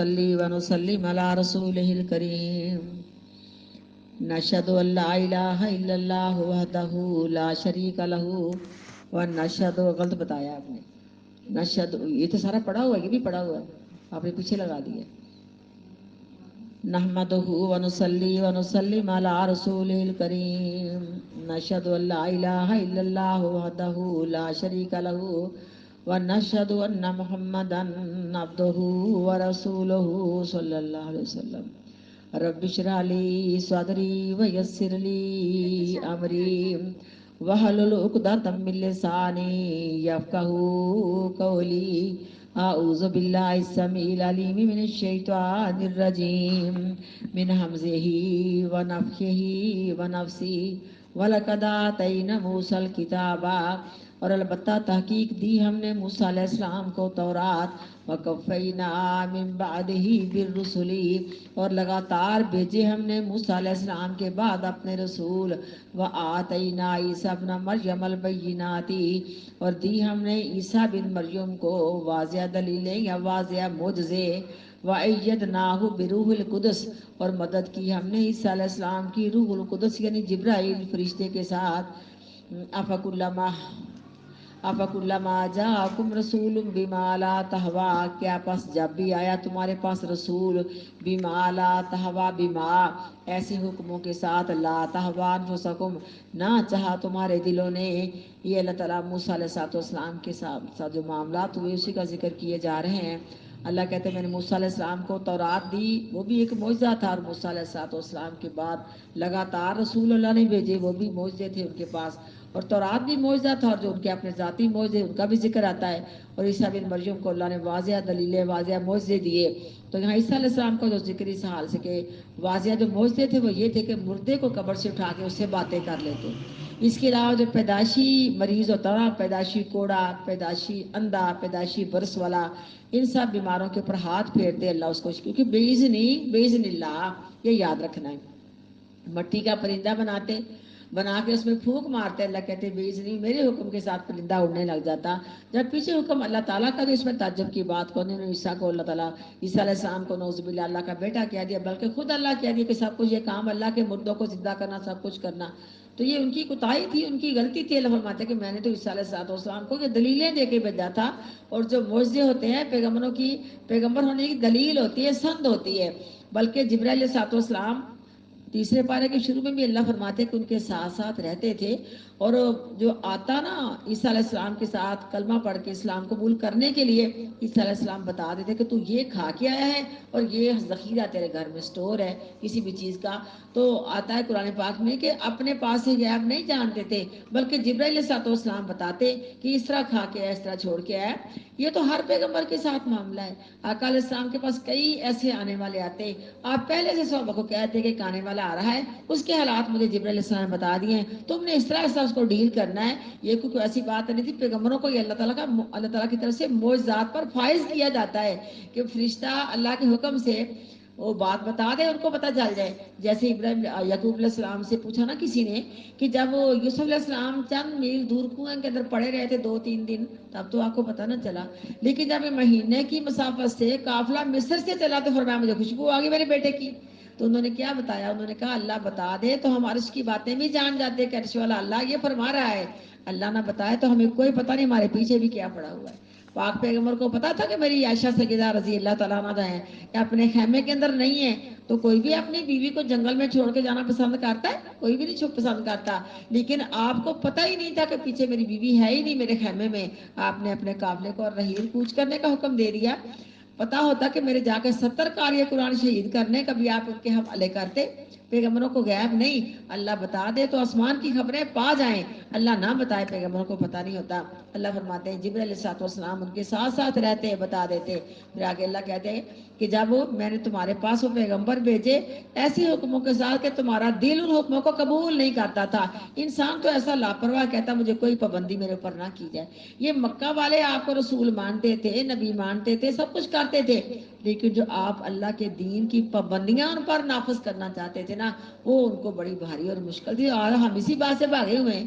ونصلي ونسلم على رسوله الكريم نشهد أن لا إله إلا الله وحده لا شريك له ونشهد غلط بتایا آپ نے نشهد یہ تو سارا پڑھا ہوا ہے یہ بھی پڑھا ہوا ہے آپ نے پیچھے لگا دیا نحمده ونصلي ونسلم على رسوله الكريم نشهد أن لا إله إلا الله وحده لا شريك له ونشهد أن محمدا عبده ورسوله صلى الله عليه وسلم رب اشرح لي صدري ويسر لي أمري واحلل عقدة من لساني يفقهوا قولي أعوذ بالله السميع العليم من الشيطان الرجيم من همزه ونفخه ونفسه وَلَقَدْ آتَيْنَا مُوسَى الْكِتَابَ اور البتہ تحقیق دی ہم نے موسیٰ علیہ السلام کو تورات وَقَفَّيْنَا مِن بَعْدِهِ بِالرُّسُلِ اور لگاتار بھیجے ہم نے موسیٰ علیہ السلام کے بعد اپنے رسول وَآتَيْنَا عِیسیٰ ابْنَ مَرْیَمَ الْبَیِّنَاتِ اور دی ہم نے عیسیٰ بن مریم کو واضح دلیلیں یا واضح معجزے وَأَيَّدْنَاهُ بِرُوحِ الْقُدُسِ اور مدد کی ہم نے عیسیٰ علیہ السلام کی روح القدس یعنی جبرائیل فرشتے کے ساتھ افکلما جاءکم رسول بما لا تہوا کیا پس جب بھی آیا تمہارے پاس رسول بما لا تہوا بما ایسے حکموں کے ساتھ لا تہوا انفسکم نہ چاہا تمہارے دلوں نے یہ اللہ تعالیٰ موسیٰ علیہ السلام کے ساتھ جو معاملات ہوئے اسی کا ذکر کیے جا رہے ہیں اللہ کہتے ہیں میں نے موسیٰ علیہ السلام کو تورات دی وہ بھی ایک معجزہ تھا اور موسیٰ علیہ السلام کے بعد لگاتار رسول اللہ نے بھیجے وہ بھی معجزے تھے ان کے پاس اور تورات بھی معجزہ تھا اور جو ان کے اپنے ذاتی معجزے ان کا بھی ذکر آتا ہے اور عیسیٰ بن مریم کو اللہ نے واضح دلیلیں واضح معجزے دیے تو یہاں عیسیٰ علیہ السلام کا جو ذکر اس حال سے کہ واضح جو معجزے تھے وہ یہ تھے کہ مردے کو قبر سے اٹھا کے اس سے باتیں کر لیتے اس کے علاوہ جو پیدائشی مریض ہوتا نا پیدائشی کوڑا پیدائشی اندھا پیدائشی برس والا ان سب بیماروں کے اوپر ہاتھ پھیرتے اللہ اس کو کیونکہ بِإِذْنِ اللہ یہ یاد رکھنا ہے مٹی کا پرندہ بنا کے اس میں پھونک مارتے اللہ کہتے بِإِذْنِ میرے حکم کے ساتھ پرندہ اڑنے لگ جاتا جب پیچھے حکم اللہ تعالیٰ کا تو اس میں تعجب کی بات کو انہوں نے عیسیٰ کو اللہ تعالیٰ عیسیٰ علیہ السلام کو نعوذ باللہ اللہ کا بیٹا کہہ دیا بلکہ خود اللہ کہہ دیا کہ سب کچھ یہ کام اللہ کے مردوں کو زندہ کرنا سب کچھ کرنا تو یہ ان کی کوتاہی تھی ان کی غلطی تھی اللہ فرماتے کہ میں نے تو عیسیٰ علیہ السلام کو یہ دلیلیں دے کے بھیجا تھا اور جو معجزے ہوتے ہیں پیغمبروں کی پیغمبر ہونے کی دلیل ہوتی ہے سند ہوتی ہے بلکہ جبرائیل علیہ السلام تیسرے پارے کے شروع میں بھی اللہ فرماتے کہ ان کے ساتھ ساتھ رہتے تھے اور جو آتا نا عیسیٰ علیہ السلام کے ساتھ کلمہ پڑھ کے اسلام قبول کرنے کے لیے عیسیٰ علیہ السلام بتا دیتے کہ تو یہ کھا کے آیا ہے اور یہ ذخیرہ تیرے گھر میں سٹور ہے کسی بھی چیز کا تو آتا ہے قرآن پاک میں کہ اپنے پاس سے غیب نہیں جانتے تھے بلکہ جبرائیل علیہ السلام بتاتے کہ اس طرح کھا کے آیا اس طرح چھوڑ کے آیا یہ تو ہر پیغمبر کے ساتھ معاملہ ہے آقا علیہ السلام کے پاس کئی ایسے آنے والے آتے آپ پہلے سے صحابہ کو کہتے کہ آنے والا آ رہا ہے اس کے حالات مجھے جبرائیل علیہ السلام بتا دیے ہیں تم نے اس طرح اس کو ڈیل کرنا ہے یہ کوئی ایسی بات نہیں تھی پیغمبروں کو یہ اللہ تعالیٰ کی طرف سے معجزات پر فائز کیا جاتا ہے کہ فرشتہ اللہ کے حکم سے وہ بات بتا دے ان کو پتہ چل جائے جیسے یعقوب علیہ السلام سے پوچھا نا کسی نے کہ جب یوسف علیہ السلام چند میل دور کنویں کے اندر پڑے رہے تھے 2-3 دن تب تو آپ کو پتہ نہ چلا لیکن جب مہینے کی مسافت سے قافلہ مصر سے چلا تو فرمایا مجھے خوشبو آ گئی میرے بیٹے کی تو انہوں نے کیا بتایا انہوں نے کہا اللہ بتا دے تو ہم عرش کی باتیں بھی جان جاتے کہ عرش والا اللہ یہ فرما رہا ہے اللہ نہ بتائے تو ہمیں کوئی پتہ نہیں ہمارے پیچھے بھی کیا پڑا ہوا ہے پاک پیغمبر کو پتا تھا کہ میری عائشہ سیدہ رضی اللہ تعالیٰ عنہا ہے یا اپنے خیمے کے اندر نہیں ہے تو کوئی بھی اپنی بیوی کو جنگل میں چھوڑ کے جانا پسند کرتا ہے کوئی بھی نہیں چھوڑ پسند کرتا لیکن آپ کو پتہ ہی نہیں تھا کہ پیچھے میری بیوی ہے ہی نہیں میرے خیمے میں آپ نے اپنے قافلے کو اور رحیل کوچ کرنے کا حکم دے دیا پتا ہوتا کہ میرے جا کے 70 قاری قرآن شہید کرنے کبھی آپ ان کے حوالے کرتے پیغمبروں کو غیب نہیں اللہ بتا دے تو آسمان کی خبریں پا جائیں اللہ نہ بتائے پیغمبروں کو پتہ نہیں ہوتا اللہ فرماتے ہیں جبرائیل علیہ السلام ان کے ساتھ ساتھ رہتے بتا دیتے پھر آگے اللہ کہتے ہیں کہ جب میں نے تمہارے پاس وہ پیغمبر بھیجے ایسے حکموں کے ساتھ کہ تمہارا دل ان حکموں کو قبول نہیں کرتا تھا انسان تو ایسا لاپرواہ کہتا مجھے کوئی پابندی میرے اوپر نہ کی جائے یہ مکہ والے آپ کو رسول مانتے تھے نبی مانتے تھے سب کچھ کرتے تھے لیکن جو آپ اللہ کے دین کی پابندیاں ان پر نافذ کرنا چاہتے تھے نا وہ ان کو بڑی بھاری اور مشکل تھی اور ہم اسی بات سے بھاگے ہوئے ہیں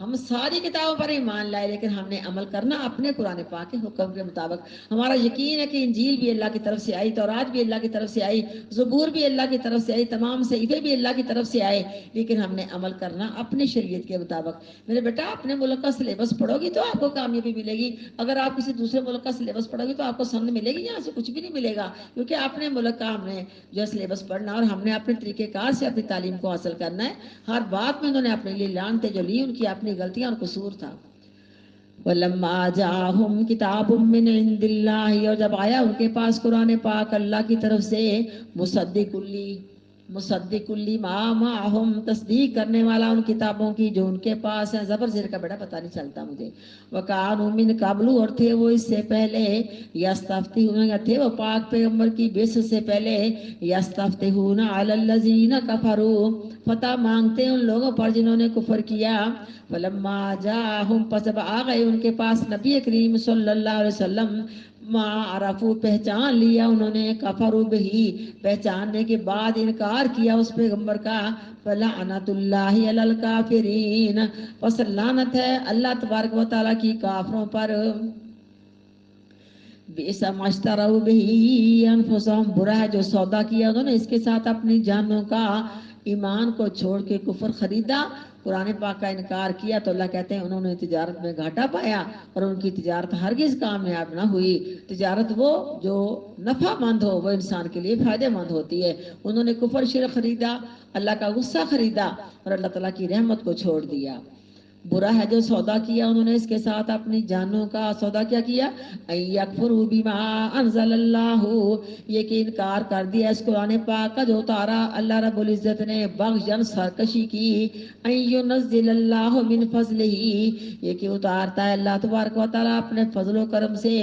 ہم ساری کتابوں پر ایمان لائے لیکن ہم نے عمل کرنا اپنے قرآن پاک کے حکم کے مطابق. ہمارا یقین ہے کہ انجیل بھی اللہ کی طرف سے آئی، تورات بھی اللہ کی طرف سے آئی، زبور بھی اللہ کی طرف سے آئی، تمام صحیفے بھی اللہ کی طرف سے آئے، لیکن ہم نے عمل کرنا اپنی شریعت کے مطابق. میرے بیٹا اپنے ملک کا سلیبس پڑھو گی تو آپ کو کامیابی ملے گی. اگر آپ کسی دوسرے ملک کا سلیبس پڑھو گی تو آپ کو سمجھ ملے گی، یہاں سے کچھ بھی نہیں ملے گا. کیونکہ اپنے ملک کا ہم نے جو سلیبس پڑھنا اور ہم نے اپنے طریقہ کار سے اپنی تعلیم کو حاصل کرنا ہے. ہر بات میں انہوں نے اپنے لیے لانتیں جو لی ان کی اپنی غلطیاں اور قصور تھا. وَلَمَّا جَاءَهُمْ كِتَابٌ مِّنْ عِندِ اللَّهِ، اور جب آیا ان کے پاس قرآن پاک اللہ کی طرف سے، مصدق لما معہم، تصدیق کرنے والا ان کتابوں کی جو ان کے پاس ہیں. زبر زیر کا بیٹا پتہ نہیں چلتا مجھے. وَكَانُوا مِن قَبْلُ، اور تھے وہ اس سے پہلے، یستفتحون، تھے وہ پاک پیغمبر کی بعثت سے پہلے، یستفتحون علی الذین کفروا، فتح مانگتے ان لوگوں پر جنہوں نے کفر کیا. فلما جاءہم، پس جب آ گئے ان کے پاس نبی کریم صلی اللہ علیہ وسلم، ما عرفو، پہچان لیا انہوں نے، کفروا بہی، پہچاننے کے بعد انکار کیا اس پیغمبر کا. فلعنت اللہ علی الکافرین، پس لعنت ہے اللہ تبارک و تعالیٰ کی کافروں پر. بئس ما اشتروا بہ انفسہم، برا ہے جو سودا کیا انہوں نے اس کے ساتھ اپنی جانوں کا. ایمان کو چھوڑ کے کفر خریدا، قرآن پاک کا انکار کیا، تو اللہ کہتے ہیں انہوں نے تجارت میں گھاٹا پایا اور ان کی تجارت ہرگز کامیاب نہ ہوئی. تجارت وہ جو نفع مند ہو وہ انسان کے لیے فائدہ مند ہوتی ہے. انہوں نے کفر شرک خریدا، اللہ کا غصہ خریدا اور اللہ تعالیٰ کی رحمت کو چھوڑ دیا. برا ہے جو سودا کیا انہوں نے اس کے ساتھ اپنی جانوں کا. سودا کیا کیا؟ ان یکفروا بما انزل اللہ، یہ کہ انکار کر دیا اس قرآن پاک کا جو اتارا اللہ رب العزت نے، بغضاً سرکشی کی. ان ینزل اللہ من فضلہ، یہ کہ اتارتا ہے اللہ تبارک و تعالیٰ اپنے فضل و کرم سے،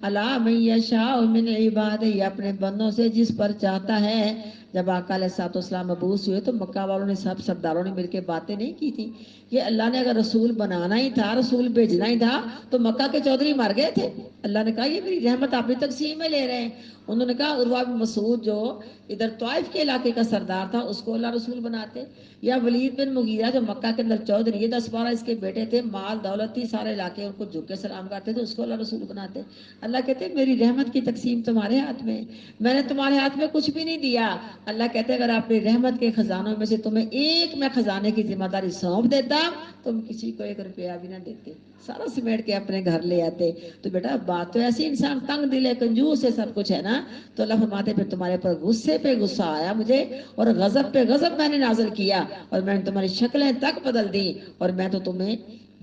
علی من یشاء من عبادہ، اپنے بندوں سے جس پر چاہتا ہے. جب آقا علیہ الصلوۃ والسلام مبعوث ہوئے تو مکہ والوں نے، سب سرداروں نے مل کے باتیں نہیں کی تھی کہ اللہ نے اگر رسول بنانا ہی تھا، رسول بھیجنا ہی تھا، تو مکہ کے چودھری مر گئے تھے. اللہ نے کہا یہ میری رحمت اپنی تقسیم میں لے رہے ہیں. انہوں نے کہا عروہ بن مسعود جو ادھر طائف کے علاقے کا سردار تھا اس کو اللہ رسول بناتے، یا ولید بن مغیرہ جو مکہ کے اندر چودھری ہے، 10-12 اس کے بیٹے تھے، مال دولت تھی، سارے علاقے ان کو جھک کے سلام کرتے تھے، اس کو اللہ رسول بناتے. اللہ کہتے ہیں میری رحمت کی تقسیم تمہارے ہاتھ میں، میں نے تمہارے ہاتھ میں کچھ بھی نہیں دیا. اللہ کہتے ہیں اگر اپنی رحمت کے خزانوں میں سے تمہیں ایک میں خزانے کی ذمہ داری سونپ دیتا، تم کسی کو 1 روپیہ بھی نہ دیتے، سارا سمیٹ کے اپنے گھر لے آتے. تو بیٹا بات تو ایسی، انسان تنگ دل ہے، کنجوس ہے، سب کچھ ہے نا. تو اللہ فرماتے پھر تمہارے پر غصے پہ غصہ آیا مجھے، اور غضب پہ غضب میں نے نازل کیا، اور میں نے تمہاری شکلیں تک بدل دی، اور میں تو تمہیں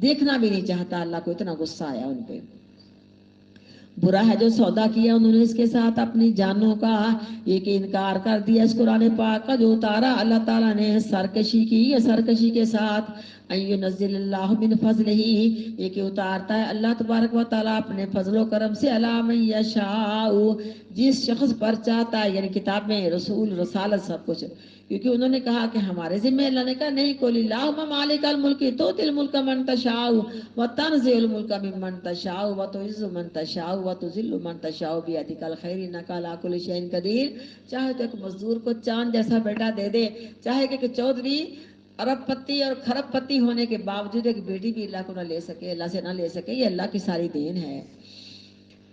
دیکھنا بھی نہیں چاہتا. اللہ کو اتنا غصہ آیا ان پہ. برا ہے جو سودا کیا انہوں نے اس کے ساتھ اپنی جانوں کا، یہ کہ انکار کر دیا اس قرآن پاک کا جو اتارا اللہ تعالیٰ نے. سرکشی کی، یا سرکشی کے ساتھ. ان ینزل اللہ من فضلہ، یہ کہ اتارتا ہے اللہ تبارک و تعالیٰ اپنے فضل و کرم سے، علی من یشاء، جس شخص پر چاہتا ہے. یعنی کتاب میں رسول، رسالت، سب کچھ. کیونکہ انہوں نے کہا کہ ہمارے ذمہ، اللہ نے کہا نہیں، قل اللہم مالک الملک تؤتی الملک من تشاء وتنزع الملک ممن تشاء وتعز من تشاء وتذل من تشاء بیدک الخیر انک علی کل شیء قدیر. چاہے تو ایک مزدور کو چاند جیسا بیٹا دے دے، چاہے کہ چودھری ارب پتی اور کھرب پتی ہونے کے باوجود ایک بیٹی بھی اللہ کو نہ لے سکے، اللہ سے نہ لے سکے، یہ اللہ کی ساری دین ہے.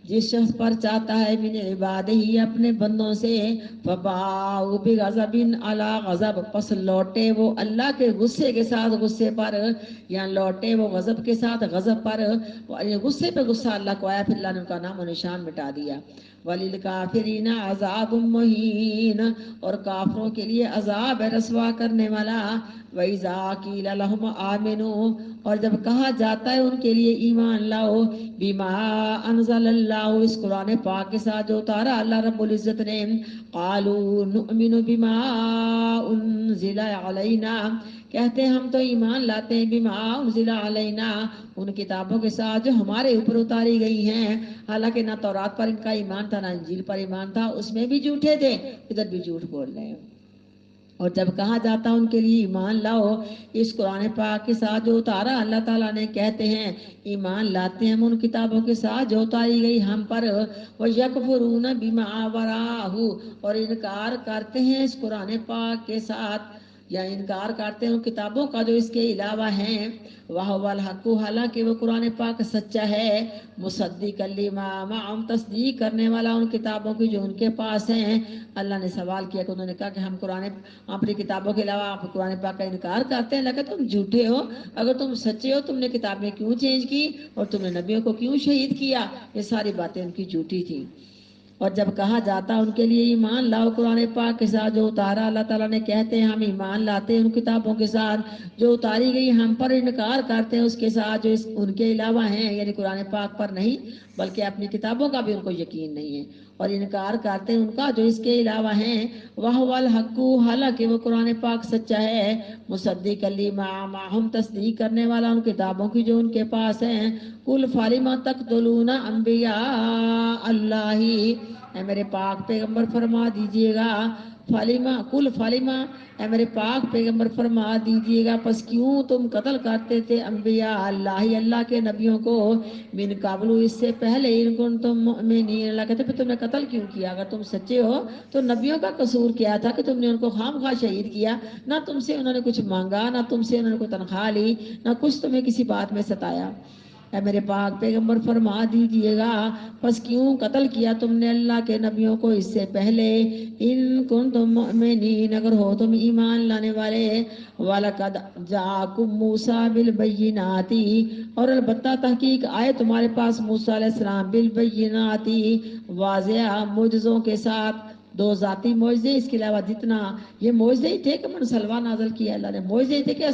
جس شخص پر چاہتا ہے من عبادہ ہی، اپنے بندوں سے، فباؤ بغضب علی غضب، پس لوٹے وہ اللہ کے غصے کے ساتھ غصے پر، یا لوٹے وہ غضب کے ساتھ غضب پر. غصے پہ غصہ اللہ کو آیا، پھر اللہ نے ان کا نام و نشان مٹا دیا. وَلِلْكَافِرِينَ عَذَابٌ مُّهِينٌ، اور کافروں کے لیے عذاب ہے رسوا کرنے والا. وَإِذَا قِيلَ لَهُمْ آمِنُوا، اور جب کہا جاتا ہے ان کے لیے ایمان لاؤ، بِمَا أَنزَلَ اللَّهُ، اس قرآن پاک کے ساتھ جو اتارا اللہ رب العزت نے، قَالُوا نُؤْمِنُ بِمَا أُنزِلَ عَلَيْنَا، کہتے ہیں ہم تو ایمان لاتے ہیں، بِمَا أُنزِلَ عَلَيْنَا، ان کتابوں کے ساتھ جو ہمارے اوپر اتاری گئی ہیں. حالانکہ نہ تورات پر ان کا ایمان تھا، نہ انجیل پر ایمان تھا، اس میں بھی جھوٹے تھے، ادھر بھی جھوٹ بول رہے ہیں. اور جب کہا جاتا ان کے لیے ایمان لاؤ اس قرآن پاک کے ساتھ جو اتارا اللہ تعالیٰ نے، کہتے ہیں ایمان لاتے ہیں ہم ان کتابوں کے ساتھ جو اتاری گئی ہم پر. وَيَكْفُرُونَ بِمَا وَرَاءَهُ، اور انکار کرتے ہیں اس قرآن پاک کے ساتھ، یا انکار کرتے ہیں ان کتابوں کا جو اس کے علاوہ ہیں، وَهُوَ الْحَقُّ، حالانکہ وہ قرآن پاک سچا ہے، مصدقا لما معهم، تصدیق کرنے والا ان کتابوں کی جو ان کے پاس ہیں۔ اللہ نے سوال کیا کہ انہوں نے کہا کہ ہم اپنی کتابوں کے علاوہ آپ قرآن پاک کا انکار کرتے ہیں، لگا تم جھوٹے ہو، اگر تم سچے ہو تم نے کتابیں کیوں چینج کی اور تم نے نبیوں کو کیوں شہید کیا؟ یہ ساری باتیں ان کی جھوٹی تھی۔ اور جب کہا جاتا ان کے لیے ایمان لاؤ قرآن پاک کے ساتھ جو اتارا، اللہ تعالیٰ نے کہتے ہیں ہم ایمان لاتے ہیں ان کتابوں کے ساتھ جو اتاری گئی، ہم پر انکار کرتے ہیں اس کے ساتھ جو ان کے علاوہ ہیں، یعنی قرآن پاک پر نہیں بلکہ اپنی کتابوں کا بھی ان کو یقین نہیں ہے، اور انکار کرتے ہیں ان کا جو اس کے علاوہ ہیں۔ وَهُوَ الْحَقُّ، حالانکہ وہ قرآن پاک سچا ہے، مصدقا لما معهم، تصدیق کرنے والا ان کتابوں کی جو ان کے پاس ہیں۔ قُلْ فَلِمَ تَقْتُلُونَ أَنْبِيَاءَ اللَّهِ، اے میرے پاک پیغمبر فرما دیجئے گا، قُلْ فَلِمَ، اے میرے پاک پیغمبر فرما دیجئے گا پس کیوں تم قتل کرتے تھے انبیاء اللہ، اللہ کے نبیوں کو، من قبل، اس سے پہلے، ان کنتم مؤمنین، اللہ کہتے ہیں تم نے قتل کیوں کیا؟ اگر تم سچے ہو تو نبیوں کا قصور کیا تھا کہ تم نے ان کو خام خواہ شہید کیا؟ نہ تم سے انہوں نے کچھ مانگا، نہ تم سے انہوں نے کوئی تنخواہ لی، نہ کچھ تمہیں کسی بات میں ستایا۔ اے میرے پاک پیغمبر فرما دیجئے گا پس کیوں قتل کیا تم نے اللہ کے نبیوں کو اس سے پہلے، ان کنتم مؤمنین، اگر ہو تم ایمان لانے والے۔ وَلَقَدْ جَاءَكُم مُوسَىٰ بِالْبَيِّنَاتِ، اور البتہ تحقیق آئے تمہارے پاس موسیٰ علیہ السلام، بالبینات، واضح معجزوں کے ساتھ، دو ذاتی معجزے، اس کے علاوہ جتنا یہ معجزے ہی تھے کہ منسلوا نازل کیا اللہ نے، معجزے ہی تھے کہ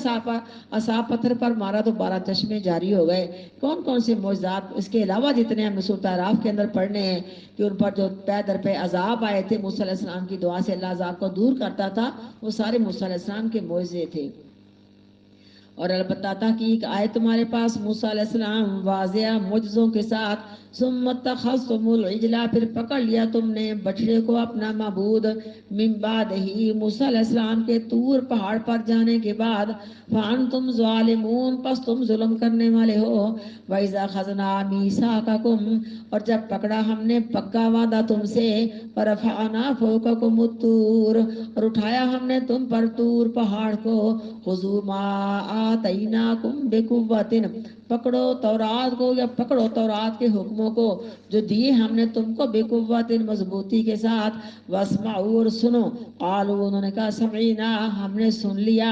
عصا پتھر پر مارا تو 12 چشمے جاری ہو گئے، کون کون سے معجزات، اس کے علاوہ جتنے ہم نے سورۃ اعراف کے اندر پڑھنے ہیں کہ ان پر جو پے در پہ عذاب آئے تھے، موسیٰ علیہ السلام کی دعا سے اللہ عذاب کو دور کرتا تھا، وہ سارے موسیٰ علیہ السلام کے معجزے تھے۔ اور البتہ تحقیق آئے تمہارے پاس موسیٰ علیہ السلام واضح معجزوں کے ساتھ، ثم اتخذتم العجل، پھر پکڑ لیا تم نے بچڑے کو اپنا معبود، من بعد ہی، موسیٰ علیہ السلام کے طور پہاڑ پر جانے کے بعد، فانتم ظالمون، پس تم ظلم کرنے والے ہو۔ وَإِذَا أَخَذْنَا مِيثَاقَكُمْ، اور جب پکڑا ہم نے پکا وعدہ تم سے، وَرَفَعْنَا فَوْقَكُمُ الطُّورَ، اور اٹھایا ہم نے تم پر طور پہاڑ کو، خُذُوا مَا آتَيْنَاكُمْ بِقُوَّةٍ، پکڑو تورات کو یا پکڑو تورات کے حکموں کو جو دیے ہم نے تم کو، بِقُوَّةٍ، مضبوطی کے ساتھ، وَاسْمَعُوا، اور سنو، قالوا، انہوں نے کہا، سمعنا، ہم نے سن لیا،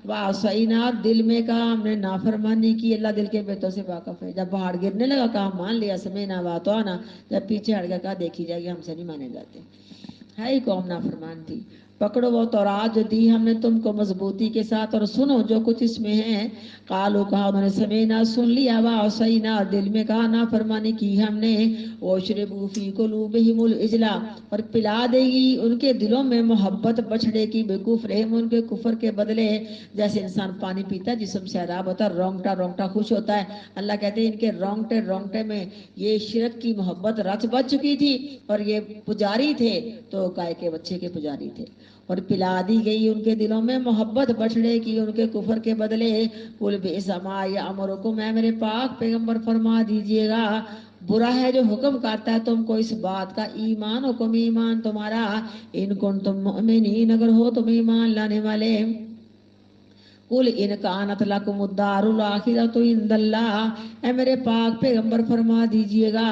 وَعَصَيْنَا، دل میں کہا ہم نے نافرمانی کی، اللہ دل کے بیتوں سے واقف ہے، جب پہاڑ گرنے لگا کہا مان لیا، سمعنا وَأَطَعْنَا، جب پیچھے ہٹ گیا کہا دیکھی جائے گی، ہم سے نہیں مانے جاتے، ہے ہی قوم نافرمان تھی۔ پکڑو وہ تورات جو دی ہم نے تم کو مضبوطی کے ساتھ، اور سنو جو کچھ اس میں ہے، قالو، کہا انہوں نے، سمعنا، سن لیا، وعصینا، دل میں کہا نافرمانی کی ہم نے، واشربوا فی قلوبہم العجل، اور پلا دے گی ان کے دلوں میں محبت بچھڑے کی، بکفرہم، ان کے کفر کے بدلے، جیسے انسان پانی پیتا ہے جسم سیراب ہوتا ہے، رونگٹا رونگٹا خوش ہوتا ہے، اللہ کہتے ہیں ان کے رونگٹے رونگٹے میں یہ شرک کی محبت رچ بچ چکی تھی، اور یہ پجاری تھے تو گائے کے بچے کے پجاری تھے، اور پلا دی گئی ان کے دلوں میں محبت بچڑے کی ان کے کفر کے بدلے۔ قُلْ بِئْسَ مَا یَأْمُرُکُمْ، اے میرے پاک پیغمبر فرما دیجئے گا، برا ہے جو حکم کرتا ہے تم کو اس بات کا، ایمان حکم ایمان تمہارا، ان کنتم مؤمنین، اگر ہو تم ایمان لانے والے۔ قُلْ إِنْ كَانَتْ لَكُمُ الدَّارُ الْآخِرَةُ عِنْدَ اللَّهِ، اے میرے پاک پیغمبر فرما دیجئے گا،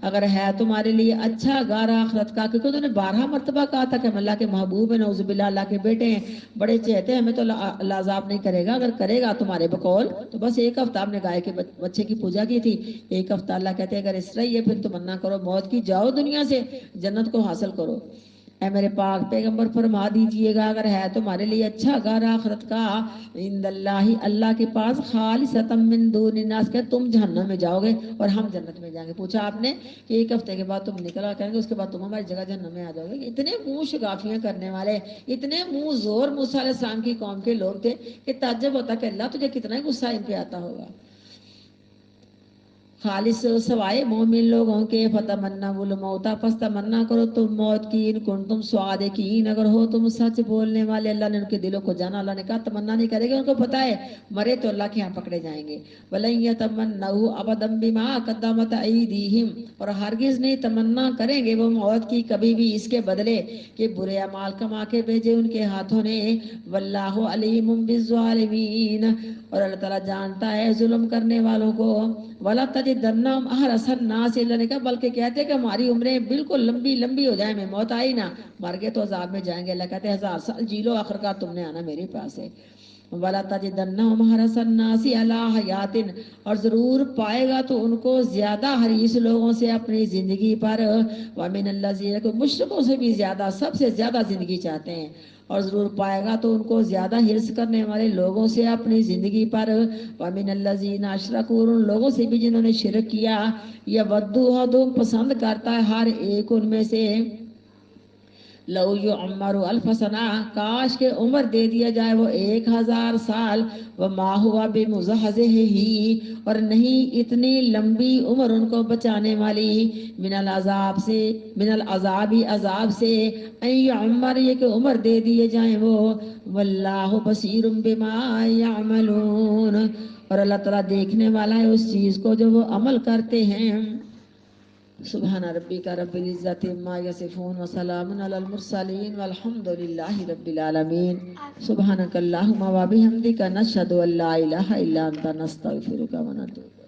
اگر ہے تمہارے لیے اچھا گھر آخرت کا، کیونکہ انہوں نے 12 مرتبہ کہا تھا کہ ہم اللہ کے محبوب ہیں، نعوذ باللہ اللہ کے بیٹے ہیں، بڑے چہتے ہیں ہمیں، تو اللہ عذاب نہیں کرے گا، اگر کرے گا تمہارے بقول تو بس ایک ہفتہ ہم نے گائے کے بچے کی پوجا کی تھی، ایک ہفتہ، اللہ کہتے ہیں اگر اس طرح ہی ہے پھر تمنا کرو موت کی، جاؤ دنیا سے جنت کو حاصل کرو۔ اے میرے پاک پیغمبر فرما دیجئے گا، اگر ہے تمہارے لیے اچھا گھر آخرت کا، عند اللہ، اللہ کے پاس، خالصۃ من دون الناس، کہ تم جہنم میں جاؤ گے اور ہم جنت میں جائیں گے۔ پوچھا آپ نے کہ ایک ہفتے کے بعد تم نکلا کریں گے، اس کے بعد تم ہماری جگہ جہنم میں آ جاؤ گے۔ اتنے منہ شگافیاں کرنے والے، اتنے منہ زور موسیٰ علیہ السلام کی قوم کے لوگ تھے کہ تعجب ہوتا کہ اللہ تجھے کتنا ہی غصہ ان پہ آتا ہوگا۔ خالص سوائے مومن لوگوں کے فتمنا الموتا، پس تمنا کرو تم موت کی، ان کن تم صادقین، اگر ہو تم سچ بولنے والے۔ اللہ نے ان کے دلوں کو جانا، اللہ نے کہا تمنا نہیں کرے گے، ان کو پتا ہے مرے تو اللہ کے ہاں پکڑے جائیں گے۔ وَلَن يَتَمَنَّوْهُ أَبَدًا بِمَا قَدَّمَتْ أَيْدِيهِمْ، اور ہرگز نہیں تمنا کریں گے وہ موت کی کبھی بھی اس کے بدلے کہ برے اعمال کما کے بھیجے ان کے ہاتھوں نے۔ واللہ علیم بالظالمین، اور اللہ تعالیٰ جانتا ہے ظلم کرنے والوں کو۔ وَلَا تَجِدَنَّهُمْ أَحْرَصَ النَّاسِ، اللہ نے کہا بلکہ کہتے ہیں کہ ہماری عمریں بالکل لمبی لمبی ہو جائیں، میں موت آئی نا، مر گئے تو عذاب میں جائیں گے، اللہ کہتے ہیں 1000 سال جی لو، آخرکار تم نے آنا میرے پاس ہے۔ وَلَا تَجِدَنَّهُمْ أَحْرَصَ النَّاسِ عَلَىٰ حَيَاتٍ، اور ضرور پائے گا تو ان کو زیادہ حریص لوگوں سے اپنی زندگی پر۔ وَمِنَ الَّذِينَ، مشرکوں سے بھی زیادہ، سب سے زیادہ زندگی چاہتے ہیں، اور ضرور پائے گا تو ان کو زیادہ حرص کرنے والے لوگوں سے اپنی زندگی پر۔ وَمِنَ الَّذِينَ أَشْرَكُوا، ان لوگوں سے بھی جنہوں نے شرک کیا۔ يَوَدُّ أَحَدُهُمْ، پسند کرتا ہے ہر ایک ان میں سے، لو یعمر الف سنہ، کاش کے عمر دے دیا جائے وہ 1000 سال، وما ہوا بمزحزحہ، اور نہیں اتنی لمبی عمر ان کو بچانے والی، من العذاب سے، من العذاب، عذاب سے، ان یعمر، یہ کہ عمر دے دیے جائیں وہ، واللہ بصیر بما یعملون، اور اللہ تعالیٰ دیکھنے والا ہے اس چیز کو جو وہ عمل کرتے ہیں۔ سبحان ربک رب العزت عما یصفون وسلام علی المرسلین والحمد للہ رب العالمین۔ سبحانک اللہم وبحمدک، نشہد ان لا الہ الا انت، نستغفرک ونتوب۔